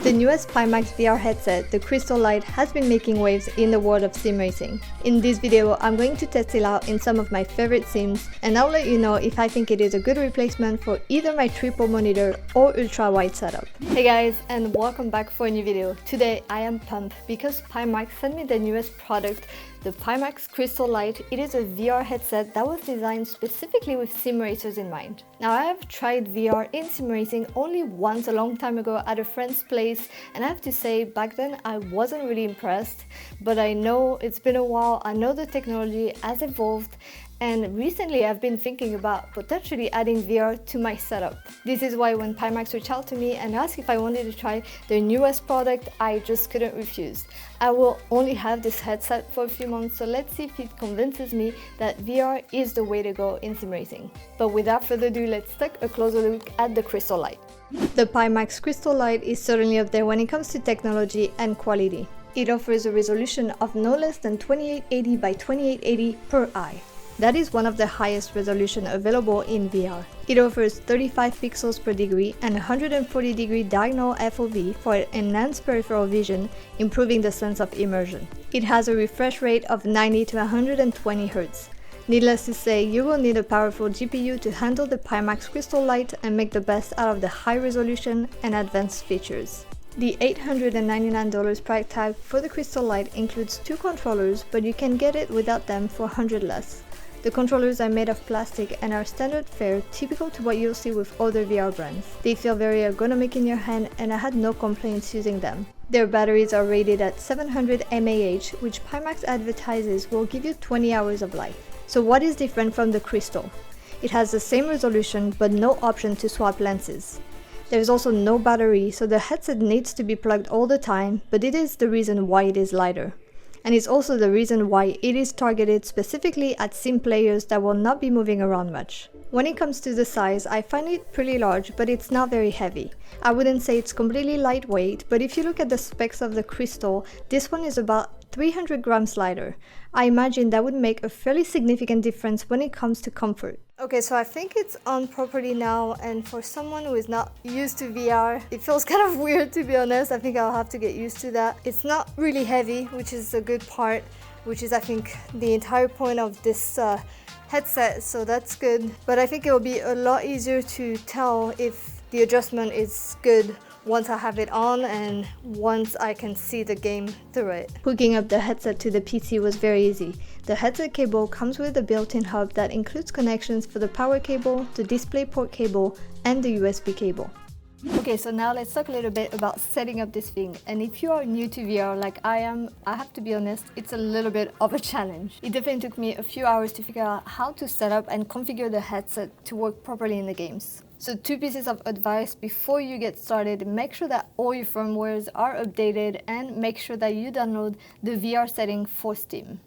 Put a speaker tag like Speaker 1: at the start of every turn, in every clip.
Speaker 1: The newest Pimax VR headset, the Crystal Light, has been making waves in the world of sim racing. In this video, I'm going to test it out in some of my favorite sims, and I'll let you know if I think it is a good replacement for either my triple monitor or ultra wide setup. Hey guys, and welcome back for a new video. Today I am pumped because Pimax sent me the newest product, the Pimax Crystal Light. It is a VR headset that was designed specifically with sim racers in mind. Now, I have tried VR in sim racing only once a long time ago at a friend's place, and I have to say back then I wasn't really impressed, but I know it's been a while, I know the technology has evolved, and recently I've been thinking about potentially adding VR to my setup. This is why when Pimax reached out to me and asked if I wanted to try their newest product, I just couldn't refuse. I will only have this headset for a few months, so let's see if it convinces me that VR is the way to go in sim racing. But without further ado, let's take a closer look at the Crystal Light. The Pimax Crystal Light is certainly up there when it comes to technology and quality. It offers a resolution of no less than 2880 by 2880 per eye. That is one of the highest resolution available in VR. It offers 35 pixels per degree and 140 degree diagonal FOV for enhanced peripheral vision, improving the sense of immersion. It has a refresh rate of 90 to 120 Hz. Needless to say, you will need a powerful GPU to handle the Pimax Crystal Light and make the best out of the high resolution and advanced features. The $899 price tag for the Crystal Light includes two controllers, but you can get it without them for $100 less. The controllers are made of plastic and are standard fare, typical to what you'll see with other VR brands. They feel very ergonomic in your hand, and I had no complaints using them. Their batteries are rated at 700 mAh, which Pimax advertises will give you 20 hours of life. So what is different from the Crystal? It has the same resolution but no option to swap lenses. There is also no battery, so the headset needs to be plugged all the time, but it is the reason why it is lighter. And it's also the reason why it is targeted specifically at sim players that will not be moving around much. When it comes to the size, I find it pretty large, but it's not very heavy. I wouldn't say it's completely lightweight, but if you look at the specs of the Crystal, this one is about 300 grams lighter. I imagine that would make a fairly significant difference when it comes to comfort. Okay, so I think it's on properly now, and for someone who is not used to VR, it feels kind of weird, to be honest. I think I'll have to get used to that. It's not really heavy, which is a good part, which is I think the entire point of this headset, so that's good. But I think it will be a lot easier to tell if the adjustment is good once I have it on and once I can see the game through it. Hooking up the headset to the PC was very easy. The headset cable comes with a built-in hub that includes connections for the power cable, the DisplayPort cable, and the USB cable. Okay, so now let's talk a little bit about setting up this thing. And if you are new to VR like I am, I have to be honest, it's a little bit of a challenge. It definitely took me a few hours to figure out how to set up and configure the headset to work properly in the games. So two pieces of advice before you get started: make sure that all your firmwares are updated and make sure that you download the VR setting for Steam.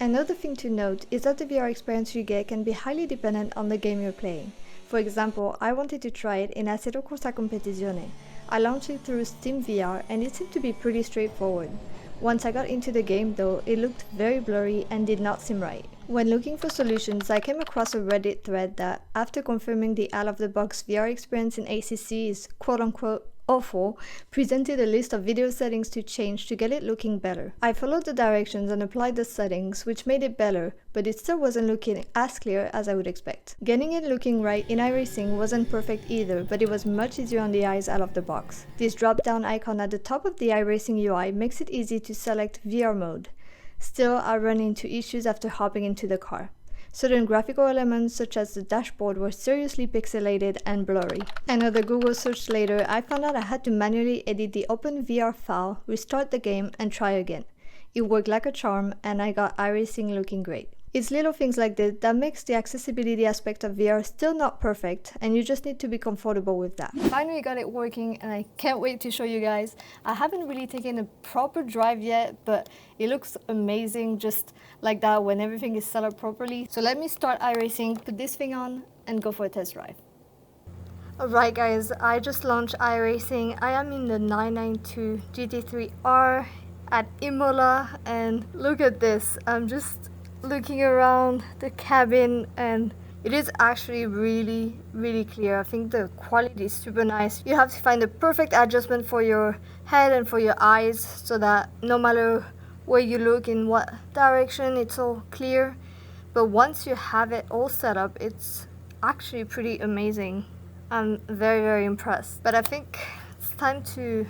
Speaker 1: Another thing to note is that the VR experience you get can be highly dependent on the game you're playing. For example, I wanted to try it in Assetto Corsa Competizione. I launched it through Steam VR and it seemed to be pretty straightforward. Once I got into the game though, it looked very blurry and did not seem right. When looking for solutions, I came across a Reddit thread that, after confirming the out-of-the-box VR experience in ACC is quote-unquote awful, presented a list of video settings to change to get it looking better. I followed the directions and applied the settings, which made it better, but it still wasn't looking as clear as I would expect. Getting it looking right in iRacing wasn't perfect either, but it was much easier on the eyes out of the box. This drop-down icon at the top of the iRacing UI makes it easy to select VR mode. Still, I ran into issues after hopping into the car. Certain graphical elements such as the dashboard were seriously pixelated and blurry. Another Google search later, I found out I had to manually edit the OpenVR file, restart the game, and try again. It worked like a charm, and I got iRacing looking great. It's little things like this that makes the accessibility aspect of VR still not perfect, and you just need to be comfortable with that. Finally got it working, and I can't wait to show you guys. I haven't really taken a proper drive yet, but it looks amazing just like that when everything is set up properly. So let me start iRacing, put this thing on, and go for a test drive. Alright guys, I just launched iRacing. I am in the 992 GT3R at Imola, and look at this. I'm just looking around the cabin and It is actually really clear. I think the quality is super nice. You have to find the perfect adjustment for your head and for your eyes so that no matter where you look, in what direction, it's all clear. But once you have it all set up, it's actually pretty amazing. I'm very impressed. But I think it's time to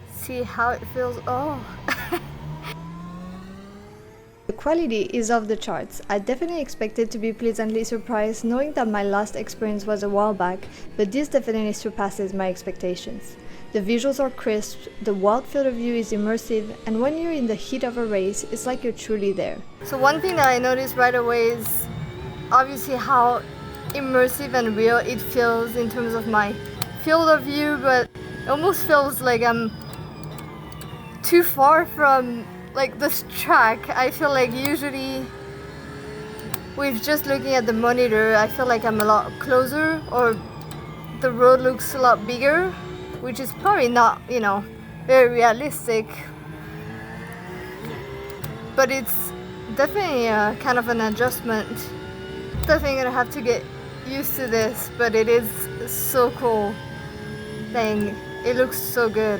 Speaker 1: see how it feels. Oh. The quality is off the charts. I definitely expected to be pleasantly surprised knowing that my last experience was a while back, but this definitely surpasses my expectations. The visuals are crisp, the wild field of view is immersive, and when you're in the heat of a race, it's like you're truly there. So one thing that I noticed right away is obviously how immersive and real it feels in terms of my field of view, but it almost feels like I'm too far from like this track. I feel like usually with just looking at the monitor, I feel like I'm a lot closer, or the road looks a lot bigger, which is probably not, you know, very realistic, but it's definitely kind of an adjustment. Definitely gonna have to get used to this, but it is so cool. Dang, it looks so good.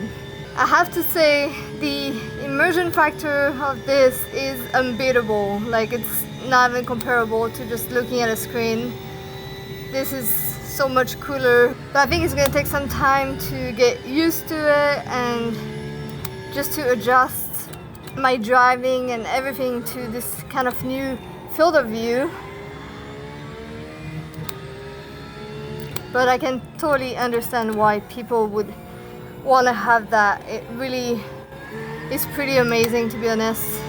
Speaker 1: I have to say the immersion factor of this is unbeatable. Like, it's not even comparable to just looking at a screen. This is so much cooler, but I think it's gonna take some time to get used to it and just to adjust my driving and everything to this kind of new field of view. But I can totally understand why people would want to have that. It really is pretty amazing, to be honest.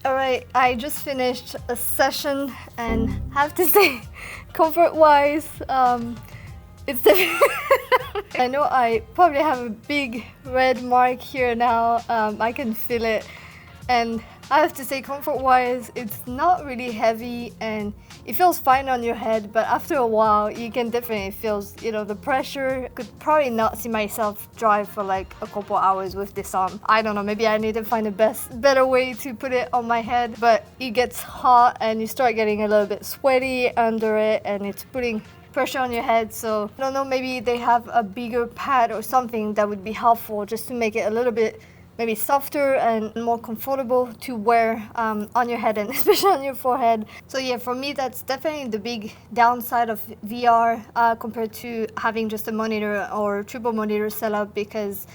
Speaker 1: Alright, I just finished a session and have to say, comfort wise, it's definitely I know I probably have a big red mark here now. I can feel it, and I have to say, comfort wise, it's not really heavy and it feels fine on your head, but after a while you can definitely feel, you know, the pressure. Could probably not see myself drive for like a couple hours with this on. I don't know, maybe I need to find a better way to put it on my head, but it gets hot and you start getting a little bit sweaty under it and it's putting pressure on your head. So I don't know, maybe they have a bigger pad or something that would be helpful just to make it a little bit maybe softer and more comfortable to wear on your head and especially on your forehead. So yeah, for me that's definitely the big downside of VR compared to having just a monitor or triple monitor setup, because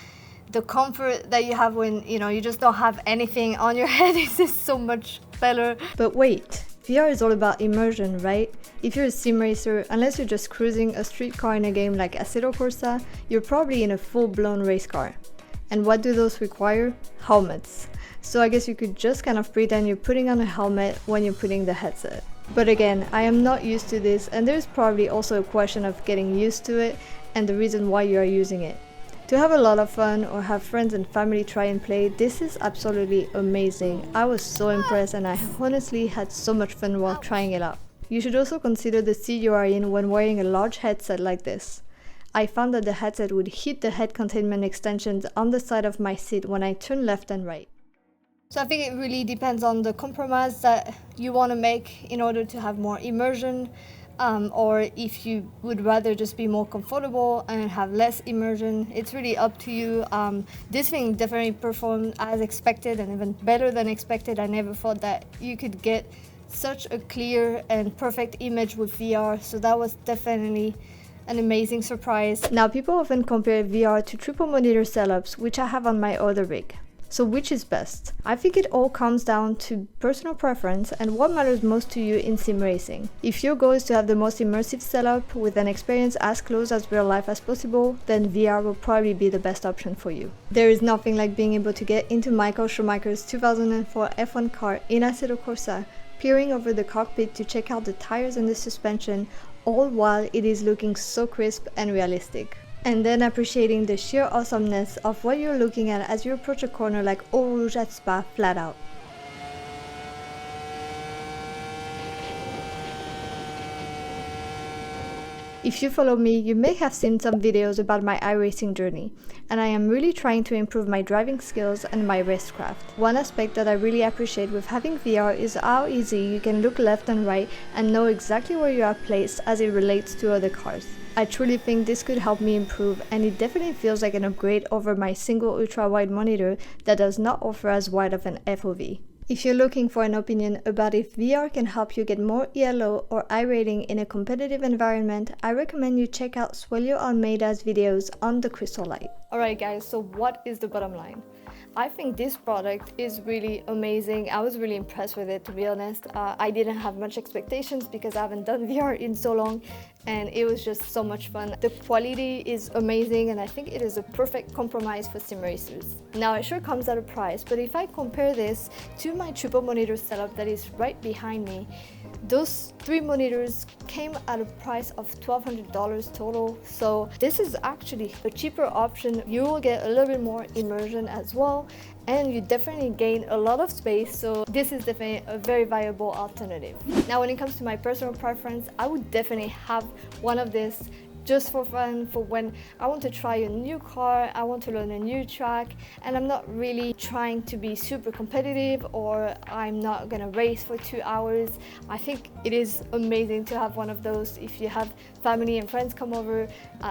Speaker 1: the comfort that you have when, you know, you just don't have anything on your head is just so much better. But wait, VR is all about immersion, right? If you're a sim racer, unless you're just cruising a street car in a game like Assetto Corsa, you're probably in a full-blown race car. And what do those require? Helmets. So I guess you could just kind of pretend you're putting on a helmet when you're putting the headset. But again, I am not used to this, and there's probably also a question of getting used to it and the reason why you are using it. To have a lot of fun or have friends and family try and play, this is absolutely amazing. I was so impressed and I honestly had so much fun while trying it out. You should also consider the seat you are in when wearing a large headset like this. I found that the headset would hit the head containment extensions on the side of my seat when I turn left and right. So I think it really depends on the compromise that you want to make in order to have more immersion, or if you would rather just be more comfortable and have less immersion. It's really up to you. This thing definitely performed as expected and even better than expected. I never thought that you could get such a clear and perfect image with VR, so that was definitely an amazing surprise. Now, people often compare VR to triple monitor setups, which I have on my other rig. So which is best? I think it all comes down to personal preference and what matters most to you in sim racing. If your goal is to have the most immersive setup with an experience as close as real life as possible, then VR will probably be the best option for you. There is nothing like being able to get into Michael Schumacher's 2004 F1 car in Assetto Corsa, peering over the cockpit to check out the tires and the suspension, all while it is looking so crisp and realistic. And then appreciating the sheer awesomeness of what you're looking at as you approach a corner like Eau Rouge at Spa flat out. If you follow me, you may have seen some videos about my iRacing journey, and I am really trying to improve my driving skills and my racecraft. One aspect that I really appreciate with having VR is how easy you can look left and right and know exactly where you are placed as it relates to other cars. I truly think this could help me improve, and it definitely feels like an upgrade over my single ultra-wide monitor that does not offer as wide of an FOV. If you're looking for an opinion about if VR can help you get more ELO or I rating in a competitive environment, I recommend you check out Suellio Almeida's videos on the Crystal Light. Alright guys, so what is the bottom line? I think this product is really amazing. I was really impressed with it, to be honest. I didn't have much expectations because I haven't done VR in so long, and it was just so much fun. The quality is amazing, and I think it is a perfect compromise for sim racers. Now, it sure comes at a price, but if I compare this to my triple monitor setup that is right behind me, those 3 monitors came at a price of $1,200 total, so this is actually a cheaper option. You will get a little bit more immersion as well, and you definitely gain a lot of space, so this is definitely a very viable alternative. Now, when it comes to my personal preference, I would definitely have one of this just for fun, for when I want to try a new car, I want to learn a new track, and I'm not really trying to be super competitive, or I'm not gonna race for 2 hours. I think it is amazing to have one of those. If you have family and friends come over,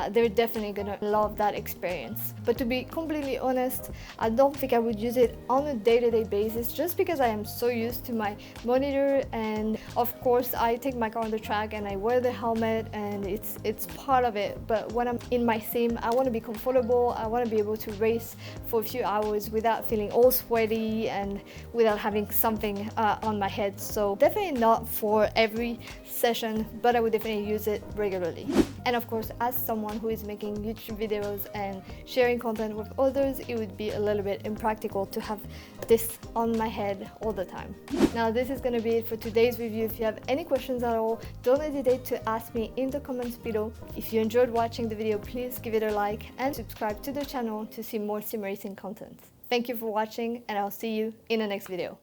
Speaker 1: they're definitely gonna love that experience. But to be completely honest, I don't think I would use it on a day-to-day basis, just because I am so used to my monitor, and of course I take my car on the track and I wear the helmet, and it's part of it. But when I'm in my sim, I want to be comfortable. I want to be able to race for a few hours without feeling all sweaty and without having something on my head. So definitely not for every session, but I would definitely use it regularly. And of course, as someone who is making YouTube videos and sharing content with others, it would be a little bit impractical to have this on my head all the time. Now, this is going to be it for today's review. If you have any questions at all, don't hesitate to ask me in the comments below. If you enjoyed watching the video, please give it a like and subscribe to the channel to see more sim racing content. Thank you for watching, and I'll see you in the next video.